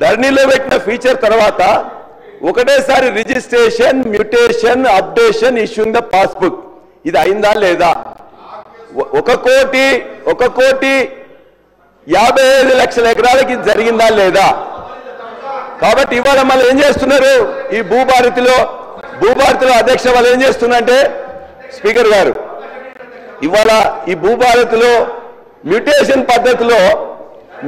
ధరణిలో పెట్టిన ఫీచర్ తర్వాత ఒకటేసారి registration, mutation, updation, issuing the passbook ఇది అయిందా లేదా? 1,55,00,000 ఎకరాలకి జరిగిందా లేదా? కాబట్టి ఇవాళ మళ్ళీ ఏం చేస్తున్నారు ఈ భూభారతిలో అధ్యక్ష వాళ్ళు ఏం చేస్తున్నారంటే స్పీకర్ గారు ఇవాళ ఈ భూభారతిలో మ్యూటేషన్ పద్ధతిలో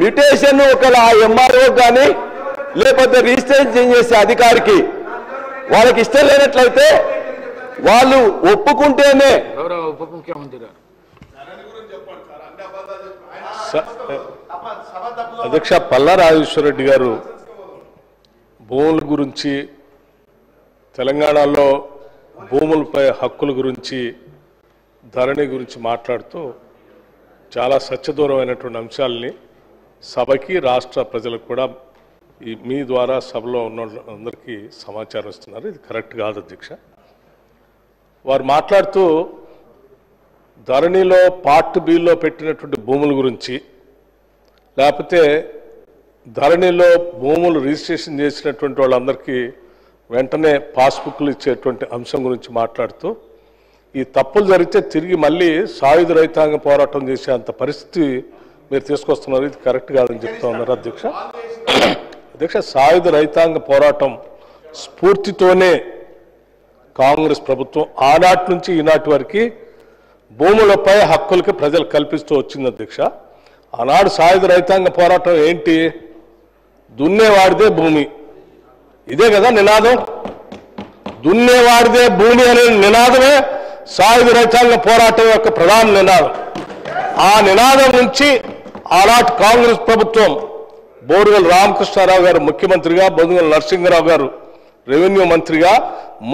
మ్యూటేషన్ ఒకవేళ ఆ ఎంఆర్ఓ కానీ లేకపోతే రిజిస్ట్రేషన్ చేసే అధికారికి వాళ్ళకి ఇష్టం లేనట్లయితే వాళ్ళు ఒప్పుకుంటేనే ఉప ముఖ్యమంత్రి గారు అధ్యక్ష పల్లా రాజేశ్వరరెడ్డి గారు భూముల గురించి తెలంగాణలో భూములపై హక్కుల గురించి ధరణి గురించి మాట్లాడుతూ చాలా సత్యదూరమైనటువంటి అంశాలని సభకి రాష్ట్ర ప్రజలకు కూడా మీ ద్వారా సభలో ఉన్న అందరికీ సమాచారం ఇస్తున్నారు. ఇది కరెక్ట్ కాదు అధ్యక్ష. వారు మాట్లాడుతూ ధరణిలో పార్ట్ బిలో పెట్టినటువంటి భూముల గురించి లేకపోతే ధరణిలో భూములు రిజిస్ట్రేషన్ చేసినటువంటి వాళ్ళందరికీ వెంటనే పాస్బుక్లు ఇచ్చేటువంటి అంశం గురించి మాట్లాడుతూ ఈ తప్పులు జరిగితే తిరిగి మళ్ళీ సాయుధ రైతాంగ పోరాటం చేసేంత పరిస్థితి మీరు తీసుకొస్తున్నారు. ఇది కరెక్ట్ కాదని చెప్తా ఉన్నారు అధ్యక్ష. సాయుధ రైతాంగ పోరాటం స్ఫూర్తితోనే కాంగ్రెస్ ప్రభుత్వం ఆనాటి నుంచి ఈనాటి వరకు భూములపై హక్కులకి ప్రజలు కల్పిస్తూ వచ్చింది అధ్యక్ష. ఆనాడు సాయుధ రైతాంగ పోరాటం ఏంటి? దున్నేవాడిదే భూమి, ఇదే కదా నినాదం. దున్నేవాడిదే భూమి అనే నినాదమే సాయుధ రైతాంగ పోరాటం యొక్క ప్రధాన నినాదం. ఆ నినాదం నుంచి ఆనాటి కాంగ్రెస్ ప్రభుత్వం బోడుగల రామకృష్ణారావు గారు ముఖ్యమంత్రిగా, బొద్దుగల నరసింహరావు గారు రెవెన్యూ మంత్రిగా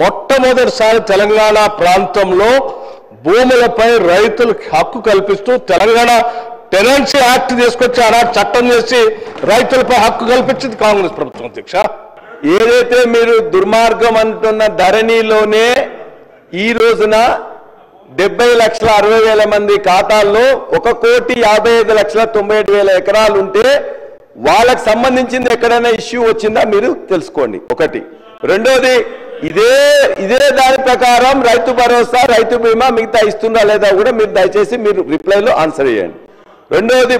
మొట్టమొదటిసారి తెలంగాణ ప్రాంతంలో భూములపై రైతులకు హక్కు కల్పిస్తూ తెలంగాణ టెనెన్సీ యాక్ట్ తీసుకొచ్చి ఆనాడు చట్టం చేసి రైతులపై హక్కు కల్పించింది కాంగ్రెస్ ప్రభుత్వం అధ్యక్ష. ఏదైతే మీరు దుర్మార్గం అంటున్న ధరణిలోనే ఈ రోజున 70,60,000 మంది ఖాతాల్లో 1,55,97,000 ఎకరాలు ఉంటే వాళ్ళకి సంబంధించింది ఎక్కడైనా ఇష్యూ వచ్చిందా మీరు తెలుసుకోండి. ఒకటి. రెండోది ఇదే దాని ప్రకారం రైతు భరోసా, రైతు బీమా మిగతా ఇస్తుందా లేదా కూడా మీరు దయచేసి మీరు రిప్లైలో ఆన్సర్ చేయండి. రెండోది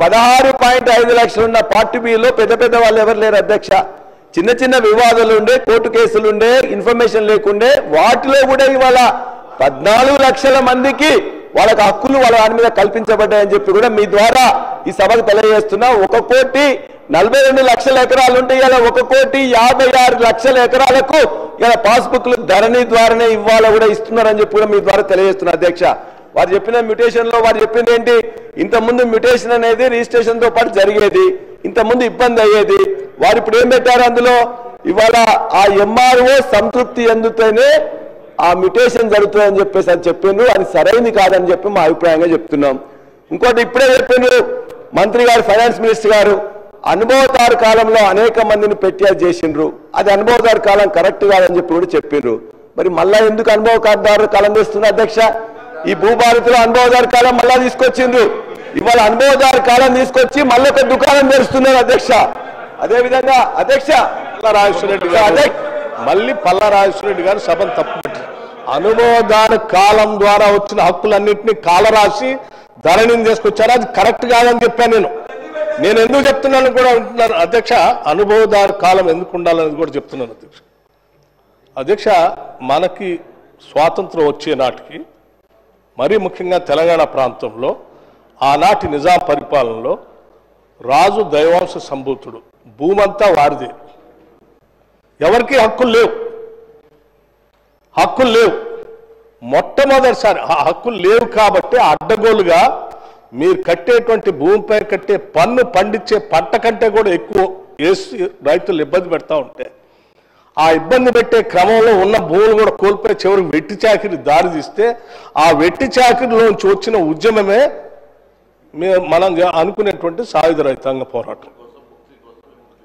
16.5 లక్షలు ఉన్న పార్టీ బిలో పెద్ద వాళ్ళు ఎవరు లేరు అధ్యక్ష. చిన్న వివాదాలు ఉండే, కోర్టు కేసులు ఉండే, ఇన్ఫర్మేషన్ లేకుండే, వాటిలో కూడా ఇవాళ 14 లక్షల మందికి వాళ్ళకి హక్కులు వాళ్ళ దాని మీద కల్పించబడ్డాయని చెప్పి కూడా మీ ద్వారా ఈ సభకు తెలియజేస్తున్నా. 1,42,00,000 ఎకరాలు ఉంటే ఇలా 1,56,00,000 ఎకరాలకు ఇలా పాస్బుక్లు ధరణి ద్వారానే ఇవాళ కూడా ఇస్తున్నారని చెప్పి కూడా మీ ద్వారా తెలియజేస్తున్నా అధ్యక్ష. వారు చెప్పిన మ్యూటేషన్ లో వారు చెప్పింది ఏంటి? ఇంతకుముందు మ్యూటేషన్ అనేది రిజిస్ట్రేషన్ తో పాటు జరిగేది, ఇంతకుముందు ఇబ్బంది అయ్యేది. వారు ఇప్పుడు ఏం పెట్టారు అందులో? ఇవాళ ఆ ఎంఆర్ఓ సంతృప్తి ఎందుతోనే ఆ మ్యూటేషన్ జరుగుతుందని చెప్పేసి అని చెప్పిండ్రు. అది సరైనది కాదని చెప్పి మా అభిప్రాయంగా చెప్తున్నాం. ఇంకోటి ఇప్పుడే చెప్పిండ్రు మంత్రి గారు, ఫైనాన్స్ మినిస్టర్ గారు, అనుభవదారు కాలంలో అనేక మందిని పెట్టి చేసిండ్రు. అది అనుభవదారు కాలం కరెక్ట్ కాదని చెప్పి కూడా చెప్పిండ్రు. మరి మళ్ళా ఎందుకు అనుభవదారు కాలం చేస్తున్నారు అధ్యక్ష? ఈ భూభారతిలో అనుభవదారు కాలం మళ్ళా తీసుకొచ్చిండ్రు. ఇవాళ అనుభవదారు కాలం తీసుకొచ్చి మళ్ళీ ఒక దుకాణం తెరుస్తున్నారు అధ్యక్ష. అదేవిధంగా అధ్యక్ష మళ్ళీ పల్లా రాజేశ్వరరెడ్డి గారు సభను తప్పుపట్టారు. అనుభవదాన కాలం ద్వారా వచ్చిన హక్కులన్నింటినీ కాలరాసి ధరణిని తీసుకొచ్చారు. అది కరెక్ట్ కాదని చెప్పాను నేను ఎందుకు చెప్తున్నాను కూడా ఉంటున్నారు అధ్యక్ష. అనుభవదారు కాలం ఎందుకు ఉండాలని కూడా చెప్తున్నాను అధ్యక్ష. మనకి స్వాతంత్రం వచ్చే నాటికి మరీ ముఖ్యంగా తెలంగాణ ప్రాంతంలో ఆనాటి నిజాం పరిపాలనలో రాజు దైవాంశ సంభూతుడు, భూమంతా వారిదే, ఎవరికి హక్కులు లేవు. మొట్టమొదటిసారి ఆ హక్కులు లేవు కాబట్టి అడ్డగోలుగా మీరు కట్టేటువంటి భూమిపై కట్టే పన్ను పండించే పంట కంటే కూడా ఎక్కువ వేసి రైతులు ఇబ్బంది పెడతా ఉంటే ఆ ఇబ్బంది పెట్టే క్రమంలో ఉన్న భూములు కూడా కోల్పోయి చివరికి వెట్టి చాకిరి దారి తీస్తే ఆ వెట్టి చాకిరిలోంచి వచ్చిన ఉద్యమమే మనం అనుకునేటువంటి సాయుధ రైతాంగ పోరాటం.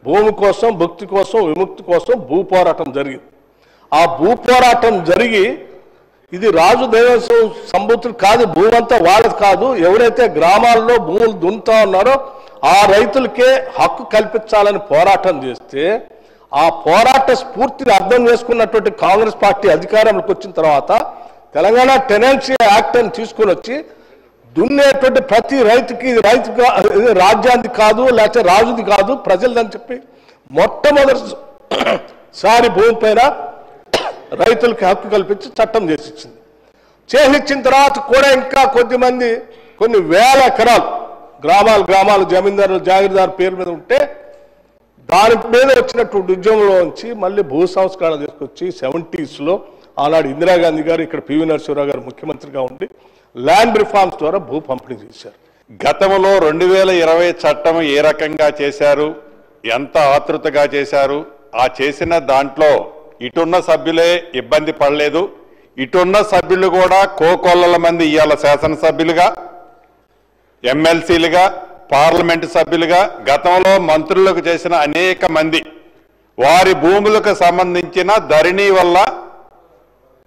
భూమి కోసం, భక్తి కోసం, విముక్తి కోసం భూ పోరాటం జరిగింది. ఆ భూ పోరాటం జరిగి ఇది రాజు దేవస్వం సంబూతులు కాదు, భూమి అంతా వాళ్ళది కాదు. ఎవరైతే గ్రామాల్లో భూములు దున్నుతా ఉన్నారో ఆ రైతులకే హక్కు కల్పించాలని పోరాటం చేస్తే ఆ పోరాట స్ఫూర్తిని అర్థం చేసుకున్నటువంటి కాంగ్రెస్ పార్టీ అధికారంలోకి వచ్చిన తర్వాత తెలంగాణ టెనెన్సీ యాక్ట్ అని తీసుకొని వచ్చి దున్నేటువంటి ప్రతి రైతుకి ఇది రాజ్యాన్ని కాదు లేకపోతే రాజుది కాదు ప్రజలదని చెప్పి మొట్టమొదటిసారి భూమి పైన రైతులకి హక్కు కల్పించి చట్టం చేసిచ్చింది. చేసిచ్చిన తర్వాత కూడా ఇంకా కొద్దిమంది కొన్ని వేల ఎకరాలు గ్రామాలు జమీందారులు జాగీర్దారు పేరు మీద ఉంటే దాని మీద వచ్చినటువంటి ఉద్యమంలోంచి మళ్ళీ భూ సంస్కరణ తీసుకొచ్చి 70s ఆనాడు ఇందిరాగాంధీ గారు ఇక్కడ పివి నరసింహరావు గారు ముఖ్యమంత్రిగా ఉండి ల్యాండ్ రిఫార్మ్స్ ద్వారా భూ పంపిణీ చేశారు. గతంలో 2020 చట్టం ఏ రకంగా చేశారు, ఎంత ఆతృతగా చేశారు, ఆ చేసిన దాంట్లో ఇటున్న సభ్యులే ఇబ్బంది పడలేదు. ఇటున్న సభ్యులు కూడా కోకొల్లల మంది ఇవాళ శాసనసభ్యులుగా, ఎమ్మెల్సీలుగా, పార్లమెంటు సభ్యులుగా, గతంలో మంత్రులకు చేసిన అనేక మంది వారి భూములకు సంబంధించిన ధరణి వల్ల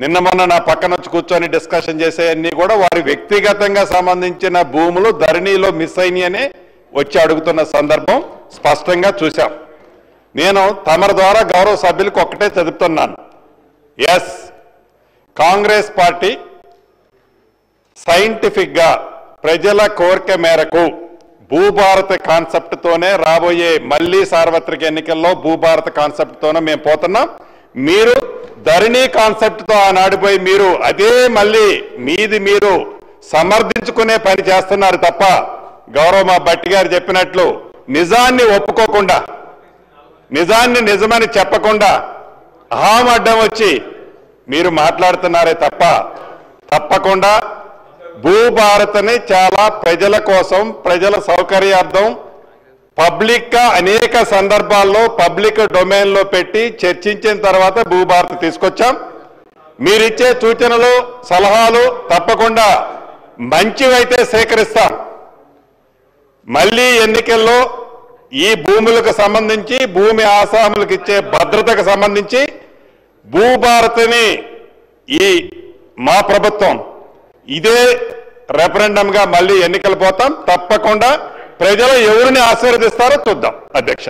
నిన్న మొన్న నా పక్కన వచ్చి కూర్చొని డిస్కషన్ చేసేవన్నీ కూడా వారి వ్యక్తిగతంగా సంబంధించిన భూములు ధరణిలో మిస్ అయినాయని వచ్చి అడుగుతున్న సందర్భం స్పష్టంగా చూశాం. నేను తమరి ద్వారా గౌరవ సభ్యులకు ఒక్కటే చెబుతున్నాను, ఎస్, కాంగ్రెస్ పార్టీ సైంటిఫిక్గా ప్రజల కోరిక మేరకు భూభారత కాన్సెప్ట్తోనే రాబోయే మళ్లీ సార్వత్రిక ఎన్నికల్లో భూభారత కాన్సెప్ట్తోనే మేము పోతున్నాం. మీరు ధరణి కాన్సెప్ట్తో ఆనాడిపోయి మీరు అదే మళ్ళీ మీది మీరు సమర్థించుకునే పని చేస్తున్నారు తప్ప గౌరవ మా భట్టి గారు చెప్పినట్లు నిజాన్ని ఒప్పుకోకుండా, నిజాన్ని నిజమని చెప్పకుండా అహం అడ్డం వచ్చి మీరు మాట్లాడుతున్నారే తప్ప తప్పకుండా భూభారత్ని చాలా ప్రజల కోసం, ప్రజల సౌకర్యార్థం పబ్లిక్ గా అనేక సందర్భాల్లో పబ్లిక్ డొమైన్ లో పెట్టి చర్చించిన తర్వాత భూభారత్ తీసుకొచ్చాం. మీరిచ్చే సూచనలు, సలహాలు తప్పకుండా మంచివైతే సేకరిస్తాం. మళ్ళీ ఎన్నికల్లో ఈ భూములకు సంబంధించి, భూమి ఆసాములకు ఇచ్చే భద్రతకు సంబంధించి భూభారత్ని ఈ మా ప్రభుత్వం ఇదే రెఫరెండంగా మళ్ళీ ఎన్నికలు పోతాం. తప్పకుండా ప్రజలు ఎవరిని ఆశీర్వదిస్తారో చూద్దాం. అధ్యక్ష,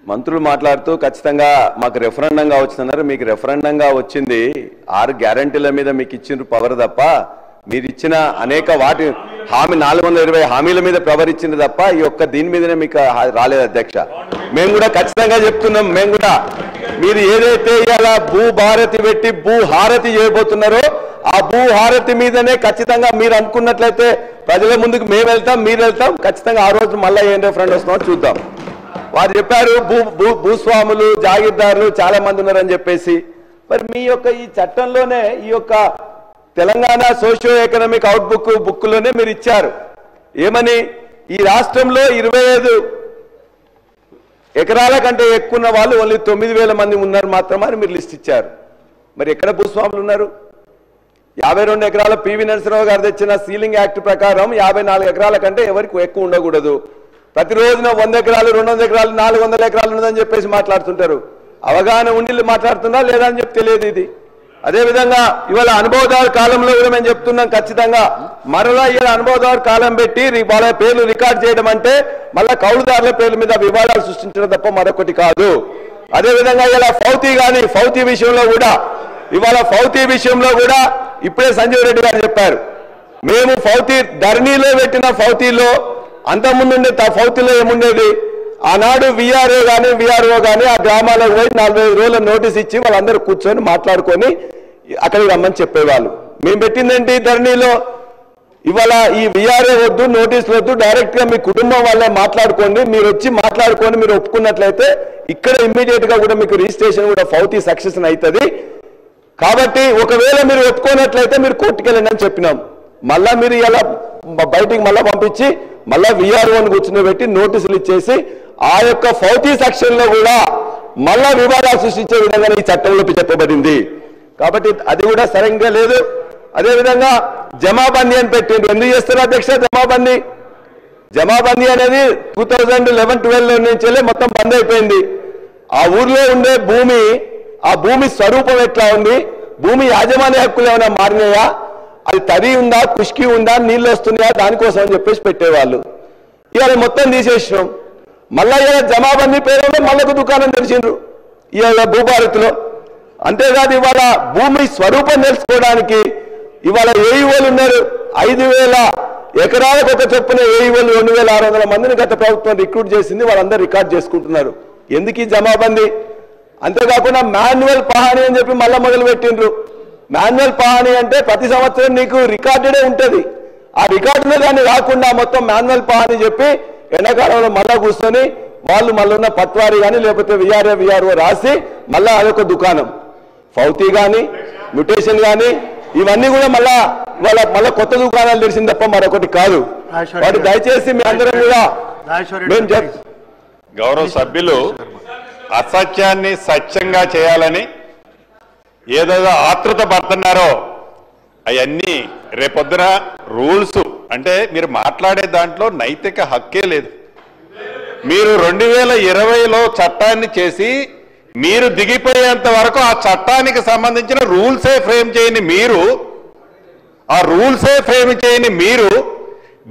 మంత్రులు మాట్లాడుతూ ఖచ్చితంగా మాకు రెఫరెండంగా వచ్చిందన్నారు. మీకు రెఫరెండంగా వచ్చింది 6 గ్యారంటీల మీద మీకు ఇచ్చిన పవర్ తప్ప మీరు ఇచ్చిన అనేక వాటి హామీ 420 హామీల మీద పవర్ ఇచ్చింది తప్ప ఈ ఒక్క దీని మీదనే మీకు రాలేదు అధ్యక్ష. మేము కూడా ఖచ్చితంగా చెప్తున్నాం, మేము కూడా మీరు ఏదైతే ఇలా భూభారతి పెట్టి భూహారతి చేయబోతున్నారో ఆ భూహారతి మీదనే ఖచ్చితంగా మీరు అనుకున్నట్లయితే ప్రజల ముందుకు మేము వెళ్తాం, మీరు వెళ్తాం. ఖచ్చితంగా ఆ రోజు మళ్ళీ ఏం రెఫరెండ్ వస్తున్నామో చూద్దాం. వారు చెప్పారు భూస్వాములు, జాగీర్దారులు చాలా మంది ఉన్నారని చెప్పేసి. మరి మీ యొక్క ఈ చట్టంలోనే ఈ యొక్క తెలంగాణ సోషియో ఎకనామిక్ అవుట్బుక్ బుక్లోనే మీరు ఇచ్చారు ఏమని, ఈ రాష్ట్రంలో 25 ఎకరాల కంటే ఎక్కువ ఉన్న వాళ్ళు ఓన్లీ 9,000 మంది ఉన్నారు మాత్రమే అని మీరు లిస్ట్ ఇచ్చారు. మరి ఎక్కడ భూస్వాములు ఉన్నారు? 52 ఎకరాల పివి నరసింహరావు గారు తెచ్చిన సీలింగ్ యాక్ట్ ప్రకారం 54 ఎకరాల కంటే ఎవరికి ఎక్కువ ఉండకూడదు. ప్రతిరోజున 100 ఎకరాలు, 200 ఎకరాలు, 400 ఎకరాలు ఉన్నదని చెప్పేసి మాట్లాడుతుంటారు. అవగాహన ఉండి మాట్లాడుతున్నా లేదా అని చెప్పి తెలియదు ఇది. అదేవిధంగా ఇవాళ అనుభవదారు కాలంలో కూడా మేము చెప్తున్నాం, ఖచ్చితంగా మరలా ఇలా అనుభవదారు కాలం పెట్టి వాళ్ళ పేర్లు రికార్డ్ చేయడం అంటే మళ్ళా కౌలుదారుల పేర్ల మీద వివాదాలు సృష్టించడం తప్ప మరొకటి కాదు. అదేవిధంగా ఇలా ఫౌతీ విషయంలో కూడా ఇవాళ ఫౌతీ విషయంలో కూడా ఇప్పుడే సంజీవ్ రెడ్డి గారు చెప్పారు, మేము ఫౌతీ ధరణిలో పెట్టిన ఫౌతీలో అంతకుముందు ఫౌతీలో ఏముండేది, ఆనాడు విఆర్ఓ కానీ ఆ గ్రామాలకు పోయి 45 రోజుల నోటీస్ ఇచ్చి వాళ్ళందరూ కూర్చొని మాట్లాడుకొని అక్కడికి రమ్మని చెప్పేవాళ్ళు. మేము పెట్టిందేంటి ధరణిలో, ఇవాళ ఈ విఆర్ఓ వద్దు, నోటీసులు వద్దు, డైరెక్ట్ గా మీ కుటుంబం వాళ్ళే మాట్లాడుకోండి, మీరు వచ్చి మాట్లాడుకొని మీరు ఒప్పుకున్నట్లయితే ఇక్కడ ఇమ్మీడియట్ గా కూడా మీకు రిజిస్ట్రేషన్ కూడా ఫౌతీ సక్సెస్ అవుతుంది. కాబట్టి ఒకవేళ మీరు ఒప్పుకోనట్లయితే మీరు కోర్టుకు వెళ్ళండి అని చెప్పినాం. మళ్ళా మీరు ఇలా బయటికి మళ్ళా పంపించి మళ్ళా విఆర్ఓని కూర్చుని నోటీసులు ఇచ్చేసి ఆ యొక్క ఫౌతీ సెక్షన్ లో కూడా మళ్ళా వివాదాలు సృష్టించే విధంగా ఈ చట్టంలో చెప్పబడింది. కాబట్టి అది కూడా సరిగ్గా లేదు. అదేవిధంగా జమాబందీ అని పెట్టింది. ఎందుకు చేస్తారు అధ్యక్ష జమాబందీ? జమాబందీ అనేది 2011-12 నుంచి మొత్తం బంద్ అయిపోయింది. ఆ ఊర్లో ఉండే భూమి, ఆ భూమి స్వరూపం ఎట్లా ఉంది, భూమి యాజమాన్య హక్కులు ఏమైనా మారినాయా, అది తడి ఉందా కుష్కి ఉందా నీళ్ళు వస్తున్నాయా దానికోసం అని చెప్పేసి పెట్టేవాళ్ళు. ఇవాళ మొత్తం తీసేసినాం. మళ్ళా ఇవాళ జమాబందీ పేరులో మళ్ళొక దుకాణం తెరిచిండ్రు ఇవాళ భూభారతిలో. అంతేకాదు ఇవాళ భూమి స్వరూపం తెలుసుకోవడానికి ఇవాళ ఏఈఓలు ఉన్నారు. 5,000 ఎకరాలకు ఒక చొప్పున ఏఈఓలు 2,600 మందిని గత ప్రభుత్వం రిక్రూట్ చేసింది. వాళ్ళందరూ రికార్డ్ చేసుకుంటున్నారు. ఎందుకు ఈ జమాబందీ? అంతేకాకుండా మాన్యువల్ పహాణి అని చెప్పి మళ్ళా మొదలు పెట్టిండ్రు. మాన్యువల్ పహాణి అంటే ప్రతి సంవత్సరం నీకు రికార్డెడే ఉంటుంది. ఆ రికార్డులో దాన్ని రాకుండా మొత్తం మాన్యువల్ పహాణి చెప్పి ఎండాకాలంలో మళ్ళా కూర్చొని వాళ్ళు మళ్ళీ ఉన్న పట్వారీ కానీ లేకపోతే విఆర్ఓ రాసి మళ్ళా అదొక దుకాణం. ఫౌతీ కానీ మ్యూటేషన్ కానీ ఇవన్నీ కూడా మళ్ళా కొత్త దుకాణాలు తెరిచింది తప్ప మరొకటి కాదు. వాటి దయచేసి మీ అందరం కూడా గౌరవ సభ్యులు అసత్యాన్ని సత్యంగా చేయాలని ఏదైతే ఆతృత పడుతున్నారో అవన్నీ రేపొద్దున రూల్స్ అంటే మీరు మాట్లాడే దాంట్లో నైతిక హక్కే లేదు. మీరు 2020లో చట్టాన్ని చేసి మీరు దిగిపోయేంత వరకు ఆ చట్టానికి సంబంధించిన రూల్సే ఫ్రేమ్ చేయని మీరు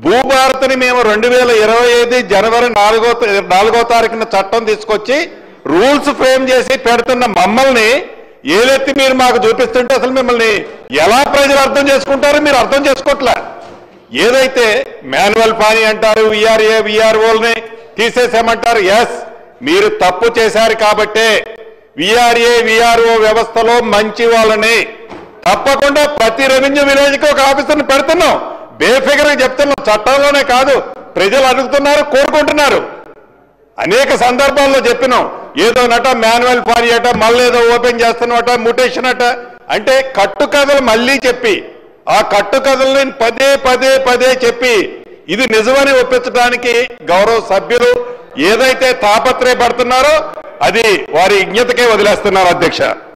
భూభారతిని మేము 2025 జనవరి 4వ తారీఖున చట్టం తీసుకొచ్చి రూల్స్ ఫ్రేమ్ చేసి పెడుతున్న మమ్మల్ని ఏదైతే మీరు మాకు చూపిస్తుంటే అసలు మిమ్మల్ని ఎలా ప్రజలు అర్థం చేసుకుంటారో మీరు అర్థం చేసుకోవట్లే. ఏదైతే మాన్యువల్ పానీ అంటారు, విఆర్ఓల్ని తీసేసామంటారు. ఎస్, మీరు తప్పు చేశారు కాబట్టే విఆర్ఓ వ్యవస్థలో మంచి వాళ్ళని తప్పకుండా ప్రతి రెవెన్యూ విలేజ్కి ఒక ఆఫీసర్ని పెడుతున్నాం. బేఫిగర్గా చెప్తున్నాం. చట్టంలోనే కాదు, ప్రజలు అడుగుతున్నారు, కోరుకుంటున్నారు. అనేక సందర్భాల్లో చెప్పినాం. ఏదో నట మాన్యువల్ పానీ అట, మళ్ళీ ఏదో ఓపెన్ చేస్తున్నట, మ్యూటేషన్ అట అంటే కట్టుకథలు మళ్ళీ చెప్పి ఆ కట్టుకథల్ని పదే చెప్పి ఇది నిజమని ఒప్పించడానికి గౌరవ సభ్యులు ఏదైతే తాపత్రయపడుతున్నారో అది వారి విజ్ఞతకే వదిలేస్తున్నారు. అధ్యక్ష.